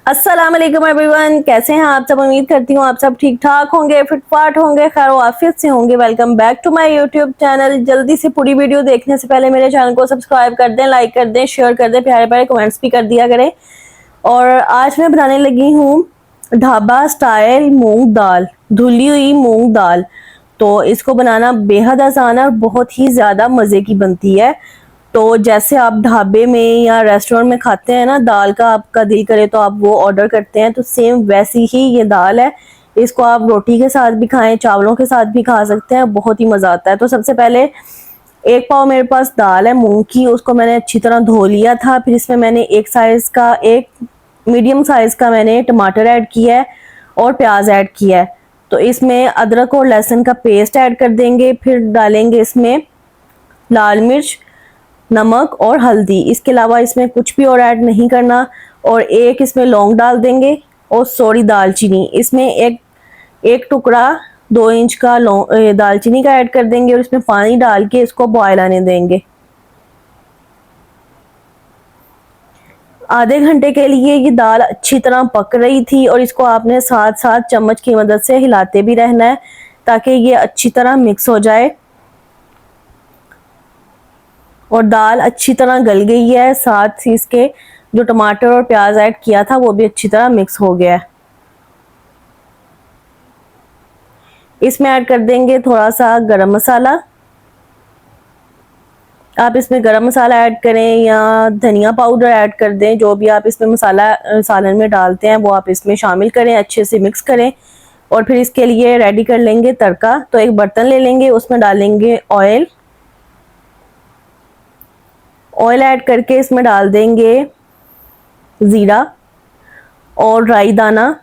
अस्सलाम वालेकुम एवरीवन, कैसे हैं आप सब। उम्मीद करती हूँ आप सब ठीक ठाक होंगे, फिटफाट होंगे, खैर आफियत से होंगे। Welcome back to my YouTube channel. जल्दी से पूरी वीडियो देखने से पहले मेरे चैनल को सब्सक्राइब कर दें, लाइक कर दें, शेयर कर दें, प्यारे प्यारे कमेंट्स भी कर दिया करें। और आज मैं बनाने लगी हूँ ढाबा स्टाइल मूंग दाल, धुली हुई मूंग दाल। तो इसको बनाना बेहद आसान है और बहुत ही ज़्यादा मज़े की बनती है। तो जैसे आप ढाबे में या रेस्टोरेंट में खाते हैं ना, दाल का आपका दिल करे तो आप वो ऑर्डर करते हैं, तो सेम वैसी ही ये दाल है। इसको आप रोटी के साथ भी खाएं, चावलों के साथ भी खा सकते हैं, बहुत ही मज़ा आता है। तो सबसे पहले एक पाव मेरे पास दाल है मूंग की, उसको मैंने अच्छी तरह धो लिया था। फिर इसमें मैंने एक मीडियम साइज का मैंने टमाटर ऐड किया है और प्याज ऐड किया है। तो इसमें अदरक और लहसुन का पेस्ट ऐड कर देंगे। फिर डालेंगे इसमें लाल मिर्च, नमक और हल्दी। इसके अलावा इसमें कुछ भी और ऐड नहीं करना। और एक इसमें लौंग डाल देंगे और सॉरी दालचीनी। इसमें एक एक टुकड़ा 2 इंच का दालचीनी का ऐड कर देंगे और इसमें पानी डाल के इसको बॉयल आने देंगे। आधे घंटे के लिए ये दाल अच्छी तरह पक रही थी और इसको आपने साथ साथ चम्मच की मदद से हिलाते भी रहना है ताकि ये अच्छी तरह मिक्स हो जाए। और दाल अच्छी तरह गल गई है, साथ ही इसके जो टमाटर और प्याज ऐड किया था वो भी अच्छी तरह मिक्स हो गया है। इसमें ऐड कर देंगे थोड़ा सा गरम मसाला। आप इसमें गरम मसाला ऐड करें या धनिया पाउडर ऐड कर दें, जो भी आप इसमें मसाला सालन में डालते हैं वो आप इसमें शामिल करें, अच्छे से मिक्स करें। और फिर इसके लिए रेडी कर लेंगे तड़का। तो एक बर्तन ले लेंगे, उसमें डालेंगे ऑयल। ऑयल ऐड करके इसमें डाल देंगे ज़ीरा और राई दाना।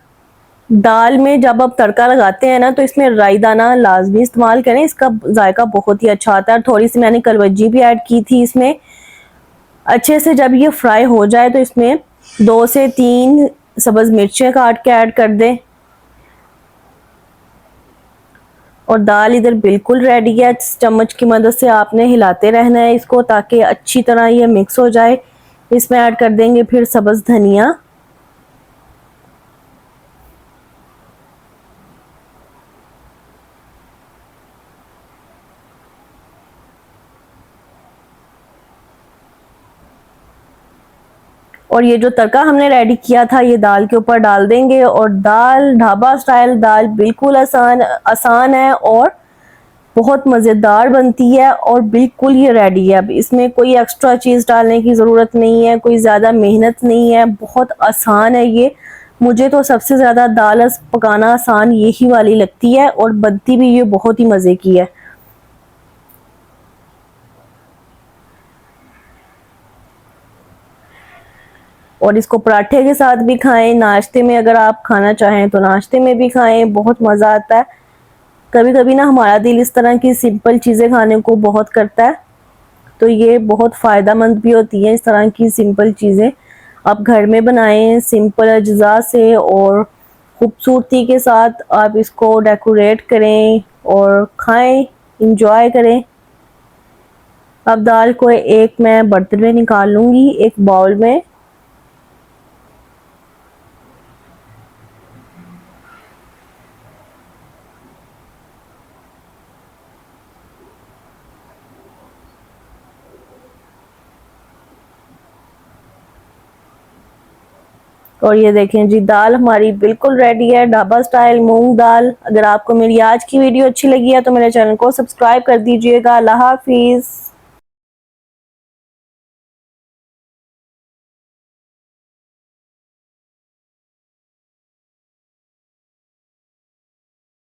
दाल में जब आप तड़का लगाते हैं ना तो इसमें राई दाना लाजमी इस्तेमाल करें, इसका जायका बहुत ही अच्छा आता है। थोड़ी सी मैंने कलवजी भी ऐड की थी इसमें। अच्छे से जब ये फ्राई हो जाए तो इसमें 2 से 3 सब्ज मिर्चें काट के ऐड कर दें। और दाल इधर बिल्कुल रेडी है। चम्मच की मदद से आपने हिलाते रहना है इसको ताकि अच्छी तरह ये मिक्स हो जाए। इसमें ऐड कर देंगे फिर सब्ज धनिया। और ये जो तड़का हमने रेडी किया था ये दाल के ऊपर डाल देंगे। और दाल ढाबा स्टाइल दाल बिल्कुल आसान है और बहुत मज़ेदार बनती है और बिल्कुल ये रेडी है। अब इसमें कोई एक्स्ट्रा चीज़ डालने की ज़रूरत नहीं है, कोई ज़्यादा मेहनत नहीं है, बहुत आसान है ये। मुझे तो सबसे ज़्यादा दाल पकाना आसान यही वाली लगती है और बनती भी ये बहुत ही मज़े की है। और इसको पराठे के साथ भी खाएं, नाश्ते में अगर आप खाना चाहें तो नाश्ते में भी खाएं, बहुत मज़ा आता है। कभी कभी ना हमारा दिल इस तरह की सिंपल चीज़ें खाने को बहुत करता है, तो ये बहुत फ़ायदेमंद भी होती है। इस तरह की सिंपल चीज़ें आप घर में बनाएं सिंपल अज्जा से और खूबसूरती के साथ आप इसको डेकोरेट करें और खाएं, इंजॉय करें। अब दाल को एक मैं बर्तन में निकाल लूँगी, एक बाउल में। और ये देखें जी, दाल हमारी बिल्कुल रेडी है, ढाबा स्टाइल मूंग दाल। अगर आपको मेरी आज की वीडियो अच्छी लगी है तो मेरे चैनल को सब्सक्राइब कर दीजिएगा। अल्लाह हाफिज़।